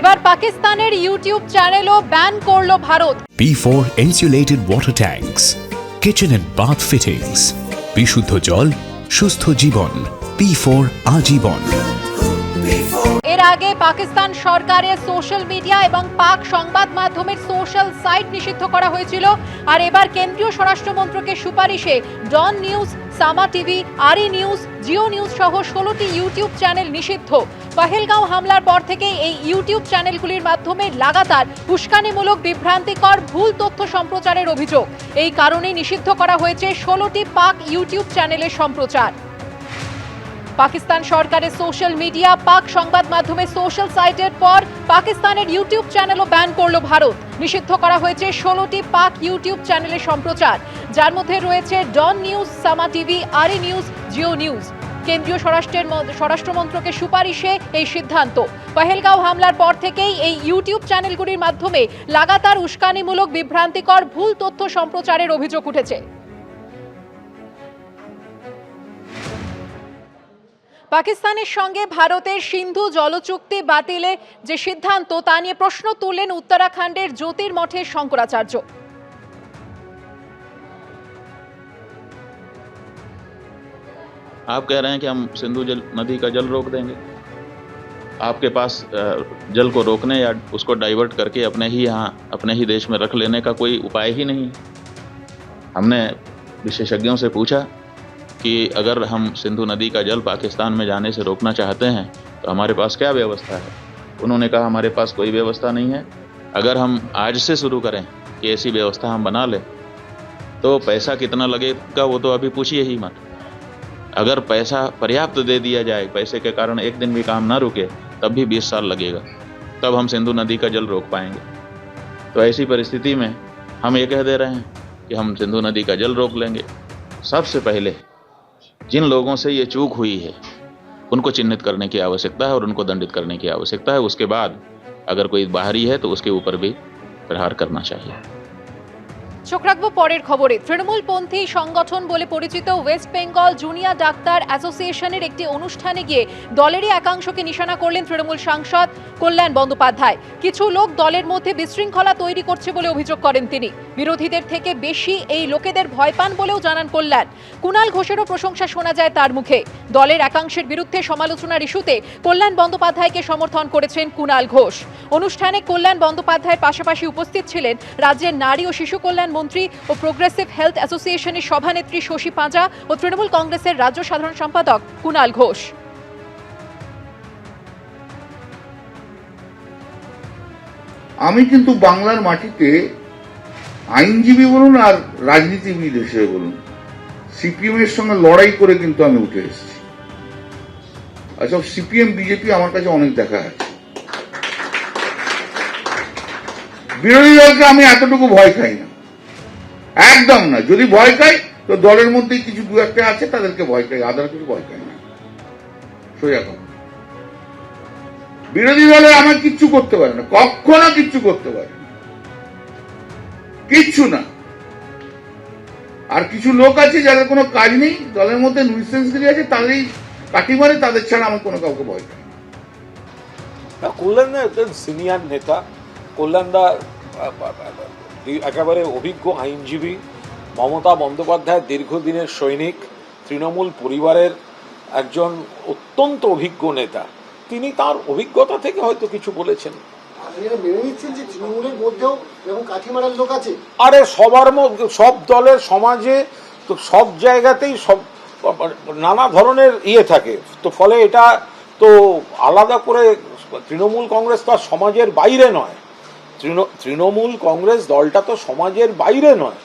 এবার পাকিস্তানের YouTube চ্যানেলও ban করলো Bharat. P4 insulated water tanks, kitchen and bath fittings, বিশুদ্ধ জল, সুস্থ জীবন, P4 আজীবন। এর আগে পাকিস্তান সরকারের সোশ্যাল মিডিয়া এবং পাক সংবাদ মাধ্যমের সোশ্যাল সাইট নিষিদ্ধ করা হয়েছিল, আর এবার কেন্দ্রীয় স্বরাষ্ট্র মন্ত্রকের সুপারিশে ডন নিউজ, সামা টিভি, আরি নিউজ, জিও নিউজ সহ 16টি ইউটিউব চ্যানেল নিষিদ্ধ। পহেলগাঁও হামলার পর থেকে এই ইউটিউব চ্যানেলগুলির মাধ্যমে লাগাতার উস্কানিমূলক, বিভ্রান্তিকর, ভুল তথ্য সম্প্রচারের অভিযোগ। এই কারণেই নিষিদ্ধ করা হয়েছে 16টি পাক ইউটিউব চ্যানেলের সম্প্রচার। পাকিস্তান সরকারের সোশ্যাল মিডিয়া, পাক সংবাদ মাধ্যমের সোশ্যাল সাইটের পর পাকিস্তানের ইউটিউব চ্যানেলও ব্যান করল ভারত। নিষিদ্ধ করা হয়েছে 16টি পাক ইউটিউব চ্যানেলের সম্প্রচার, যার মধ্যে রয়েছে ডন নিউজ, সামা টিভি, আরি নিউজ, জিও নিউজ। কেন্দ্রীয় স্বরাষ্ট্র মন্ত্রকের সুপারিশে এই সিদ্ধান্ত। পহেলগাঁও হামলার পর থেকেই এই ইউটিউব চ্যানেলগুলির মাধ্যমে লাগাতার উস্কানিমূলক, বিভ্রান্তিকর, ভুল তথ্য সম্প্রচারের অভিযোগ উঠেছে। পাকিস্তানের সঙ্গে ভারতের সিন্ধু জলচুক্তি বাতিলে যে সিদ্ধান্ত, তা নিয়ে প্রশ্ন তুললেন উত্তরাখণ্ডের জ্যোতির্মঠের শঙ্করাচার্য। आप कह रहे हैं कि हम सिंधु नदी का जल रोक देंगे। आपके पास जल को रोकने या उसको डाइवर्ट करके अपने ही यहाँ, अपने ही देश में रख लेने का कोई उपाय ही नहीं। हमने विशेषज्ञों से पूछा कि अगर हम सिंधु नदी का जल पाकिस्तान में जाने से रोकना चाहते हैं तो हमारे पास क्या व्यवस्था है। उन्होंने कहा हमारे पास कोई व्यवस्था नहीं है। अगर हम आज से शुरू करें कि ऐसी व्यवस्था हम बना लें तो पैसा कितना लगेगा वो तो अभी पूछिए ही मत। अगर पैसा पर्याप्त दे दिया जाए, पैसे के कारण एक दिन भी काम ना रुके, तब भी 20 साल लगेगा, तब हम सिंधु नदी का जल रोक पाएंगे। तो ऐसी परिस्थिति में हम ये कह दे रहे हैं कि हम सिंधु नदी का जल रोक लेंगे। सबसे पहले जिन लोगों से ये चूक हुई है उनको चिन्हित करने की आवश्यकता है और उनको दंडित करने की आवश्यकता है। उसके बाद अगर कोई बाहरी है तो उसके ऊपर भी प्रहार करना चाहिए। চোখ রাখবো পরের খবরে। তৃণমূলপন্থী সংগঠন বলে পরিচিত ওয়েস্ট বেঙ্গল জুনিয়র ডাক্তার অ্যাসোসিয়েশনের একটি অনুষ্ঠানে গিয়ে দলেরই একাংশকে নিশানা করলেন তৃণমূল সাংসদ কল্যাণ বন্দ্যোপাধ্যায়। কিছু লোক দলের মধ্যে বিশৃঙ্খলা তৈরি করছে বলে অভিযোগ করেন তিনি। বিরোধীদের থেকে বেশি এই লোকেদের ভয় পান বলেও জানান কল্যাণ। কুণাল ঘোষেরও প্রশংসা শোনা যায় তার মুখে। দলের একাংশের বিরুদ্ধে সমালোচনার ইস্যুতে কল্যাণ বন্দ্যোপাধ্যায়কে সমর্থন করেছেন কুণাল ঘোষ। অনুষ্ঠানে কল্যাণ বন্দ্যোপাধ্যায়ের পাশাপাশি উপস্থিত ছিলেন রাজ্যের নারী ও শিশু কল্যাণ মন্ত্রী ও প্রোগ্রেসিভ হেলথ অ্যাসোসিয়েশনের সভানেত্রী শশী পাঁজা ও তৃণমূল কংগ্রেসের রাজ্য সাধারণ সম্পাদক কুণাল ঘোষ। আমি কিন্তু বাংলার মাটিতে আইনজীবী বলুন আর রাজনীতিবিদ হিসেবে বলুন, সিপিএম এর সঙ্গে লড়াই করে কিন্তু আমি উঠে এসেছি। আচ্ছা, সিপিএম বিজেপি আমার কাছে অনেক দেখা আছে। বিরোধী দলকে আমি এতটুকু ভয় খাই না, একদম না। যদি ভয় খাই তো দলের মধ্যে কিছু দু একটা আছে তাদেরকে ভয় খাই, আদার কিছু ভয় খাই না। সোজা কথা, বিরোধী দলে আমার কিচ্ছু করতে পারে না, কখনো কিচ্ছু করতে পারে না, কিচ্ছু না। আর কিছু লোক আছে যাদের কোনো কাজ নেই, দলের মধ্যে নুইসেন্সগিরি আছে, তাদেরই কাটি মারে, তাদের ছাড়া আমার কোনো কাউকে ভয় পাই না। কল্যাণ একজন সিনিয়র নেতা, কল্যাণদা একেবারে অভিজ্ঞ আইনজীবী, মমতা বন্দ্যোপাধ্যায়ের দীর্ঘদিনের সৈনিক, তৃণমূল পরিবারের একজন অত্যন্ত অভিজ্ঞ নেতা। তিনি তার অভিজ্ঞতা থেকে হয়তো কিছু বলেছেন। আরে সবার মধ্যে, সব দলের, সমাজে তো সব জায়গাতেই সব নানা ধরনের থাকে, তো ফলে এটা তো আলাদা করে তৃণমূল কংগ্রেস তো সমাজের বাইরে নয়, তৃণমূল কংগ্রেস দলটা তো সমাজের বাইরে নয়।